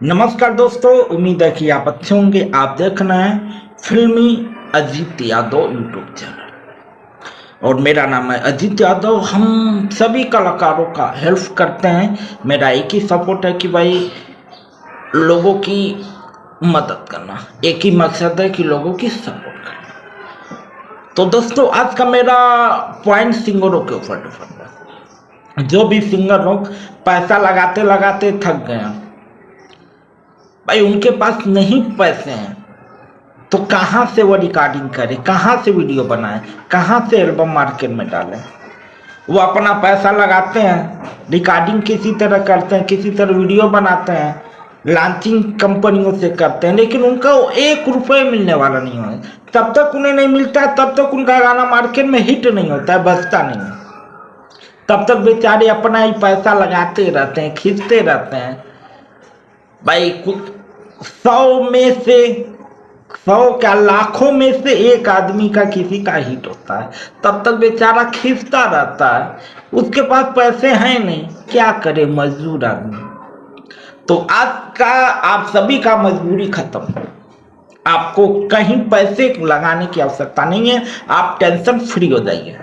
नमस्कार दोस्तों, उम्मीद है कि आप अच्छे होंगे। आप देख रहे हैं फिल्मी अजीत यादव यूट्यूब चैनल और मेरा नाम है अजीत यादव। हम सभी कलाकारों का हेल्प करते हैं। मेरा एक ही सपोर्ट है कि भाई लोगों की मदद करना, एक ही मकसद है कि लोगों की सपोर्ट करना। तो दोस्तों, आज का मेरा पॉइंट सिंगरों के ऊपर डिपेंड है। जो भी सिंगर लोग पैसा लगाते लगाते थक गए हैं भाई, उनके पास नहीं पैसे हैं तो कहाँ से वो रिकॉर्डिंग करे, कहाँ से वीडियो बनाए, कहाँ से एल्बम मार्केट में डालें। वो अपना पैसा लगाते हैं, रिकॉर्डिंग किसी तरह करते हैं, किसी तरह वीडियो बनाते हैं, लॉन्चिंग कंपनियों से करते हैं, लेकिन उनका 1 रुपये मिलने वाला नहीं है। तब तक उन्हें नहीं मिलता है, तब तक उनका गाना मार्केट में हिट नहीं होता है, बजता नहीं है। तब तक बेचारे अपना ही पैसा लगाते रहते हैं, खींचते रहते हैं भाई। कुछ 100 में से 100 क्या लाखों में से एक आदमी का किसी का हिट होता है, तब तक बेचारा खींचता रहता है। उसके पास पैसे हैं नहीं, क्या करे मजदूर आदमी। तो आज का आप सभी का मजबूरी खत्म। आपको कहीं पैसे लगाने की आवश्यकता नहीं है, आप टेंशन फ्री हो जाइए।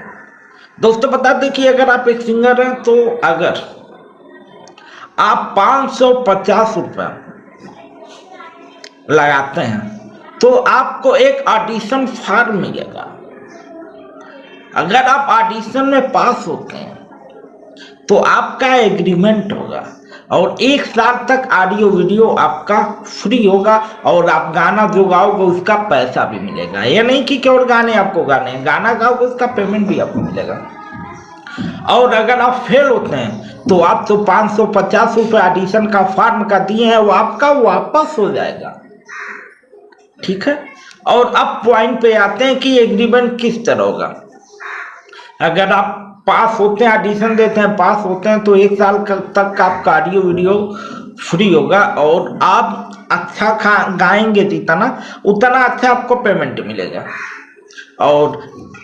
दोस्तों बता दें कि अगर आप एक सिंगर हैं तो अगर आप 550 रुपये लगाते हैं तो आपको एक ऑडिशन फॉर्म मिलेगा। अगर आप ऑडिशन में पास होते हैं तो आपका एग्रीमेंट होगा और 1 साल तक ऑडियो वीडियो आपका फ्री होगा और आप गाना जो गाओगे उसका पैसा भी मिलेगा। ये नहीं कि केवल गाने आपको गाने हैं, गाना गाओगे उसका पेमेंट भी आपको मिलेगा। और अगर आप फेल होते हैं तो आप तो 550 रुपये ऑडिशन का फॉर्म का दिए हैं, वो आपका वापस हो जाएगा। ठीक है। और अब पॉइंट पे आते हैं कि एग्रीमेंट किस तरह होगा। अगर आप पास होते हैं, ऑडिशन देते हैं, पास होते हैं तो 1 साल तक आपका ऑडियो वीडियो फ्री होगा और आप अच्छा गाएंगे जितना उतना अच्छा आपको पेमेंट मिलेगा। और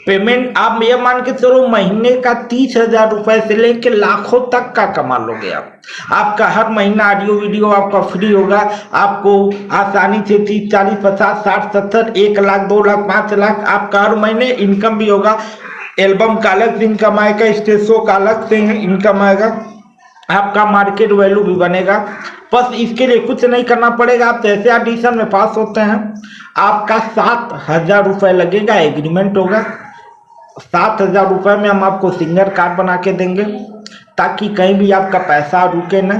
पेमेंट आप ये मान के चलो महीने का 30,000 रुपए से लेके लाखों तक का कमा लोगे आप। आपका हर महीना ऑडियो वीडियो आपका फ्री होगा। आपको आसानी से 30, 40, 50, 60, 70, 1 लाख, 2 लाख, 5 लाख आपका हर महीने इनकम भी होगा। एल्बम का अलग से इनकम आएगा, स्टेज शो का अलग से इनकम आएगा, आपका मार्केट वैल्यू भी बनेगा। बस इसके लिए कुछ नहीं करना पड़ेगा। आप जैसे ऑडिशन में पास होते हैं आपका 7,000 रुपये लगेगा, एग्रीमेंट होगा। 7,000 रुपये में हम आपको सिंगर कार्ड बना के देंगे ताकि कहीं भी आपका पैसा रुके ना,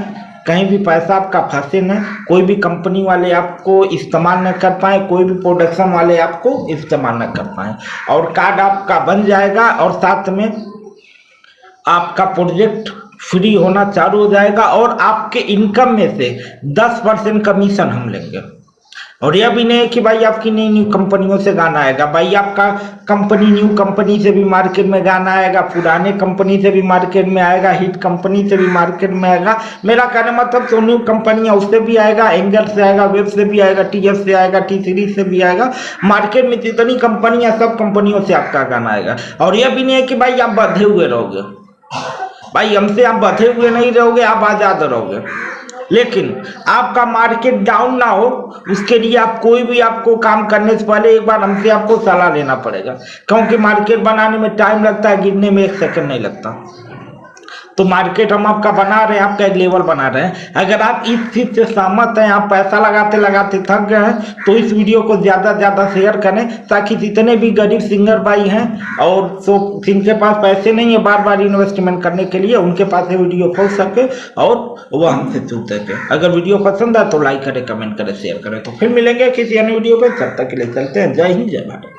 कहीं भी पैसा आपका फंसे ना, कोई भी कंपनी वाले आपको इस्तेमाल न कर पाए, कोई भी प्रोडक्शन वाले आपको इस्तेमाल न कर पाए। और कार्ड आपका बन जाएगा और साथ में आपका प्रोजेक्ट फ्री होना चालू हो जाएगा और आपके इनकम में से 10% कमीशन हम लेंगे। और यह भी नहीं है कि भाई आपकी नई कंपनियों से गाना आएगा। भाई आपका कंपनी न्यू कंपनी से भी मार्केट में गाना आएगा, पुराने कंपनी से भी मार्केट में आएगा, हिट कंपनी से भी मार्केट में आएगा। मेरा कहने मतलब तो न्यू कंपनियां उससे भी आएगा, एंगल से आएगा, वेब से भी आएगा, TF से आएगा, T सीरीज से भी आएगा। मार्केट में जितनी कंपनियां सब कंपनियों से आपका गाना आएगा। और यह भी नहीं है कि भाई आप बंधे हुए रहोगे। भाई हमसे आप बंधे हुए नहीं रहोगे, आप आजाद रहोगे। लेकिन आपका मार्केट डाउन ना हो उसके लिए आप कोई भी आपको काम करने से पहले एक बार हमसे आपको सलाह लेना पड़ेगा, क्योंकि मार्केट बनाने में टाइम लगता है, गिरने में 1 सेकंड नहीं लगता। तो मार्केट हम आपका बना रहे हैं, आपका एक लेवल बना रहे हैं। अगर आप इस चीज से सहमत हैं, आप पैसा लगाते लगाते थक गए हैं तो इस वीडियो को ज्यादा से ज्यादा शेयर करें ताकि जितने भी गरीब सिंगर भाई हैं और तो जिनके पास पैसे नहीं है बार बार इन्वेस्टमेंट करने के लिए, उनके पास ये वीडियो पहुंच सके और वो हमसे जुड़ सके। अगर वीडियो पसंद है तो लाइक करें, कमेंट करें, शेयर करें। तो फिर मिलेंगे किसी अन्य वीडियो पे, तब तक के लिए चलते हैं। जय हिंद, जय भारत।